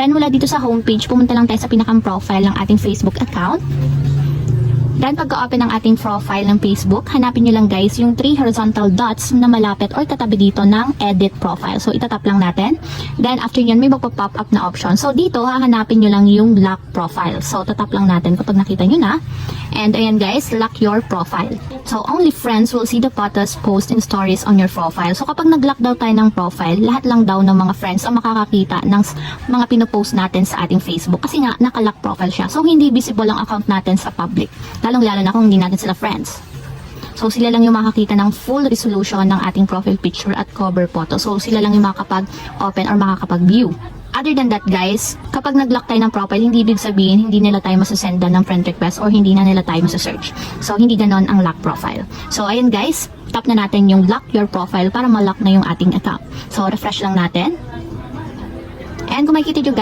Then mula dito sa homepage, pumunta lang tayo sa pinakang profile ng ating Facebook account. Then pagka-open ng ating profile ng Facebook, hanapin nyo lang guys yung 3 horizontal dots na malapit or katabi dito ng edit profile. So itatap lang natin. Then after nyan may magpa-pop up na option. So dito hahanapin nyo lang yung lock profile. So tatap lang natin kapag nakita nyo na. And ayan guys, lock your profile. So only friends will see the photos, post, and stories on your profile. So kapag nag-lock daw tayo ng profile, lahat lang daw ng mga friends ang makakakita ng mga pinopost natin sa ating Facebook. Kasi nga, naka-lock profile siya. So hindi visible ang account natin sa public. Lalong-lalo na kung hindi natin sila friends. So sila lang yung makakita ng full resolution ng ating profile picture at cover photo. So sila lang yung makakapag-open or makakapag-view. Other than that guys, kapag nag-lock tayo ng profile, hindi ibig sabihin hindi nila tayo masasenda ng friend request or hindi na nila tayo masasearch. So hindi ganon ang lock profile. So ayan guys, tap na natin yung lock your profile para ma-lock na yung ating account. So refresh lang natin. And kung makikita nyo guys,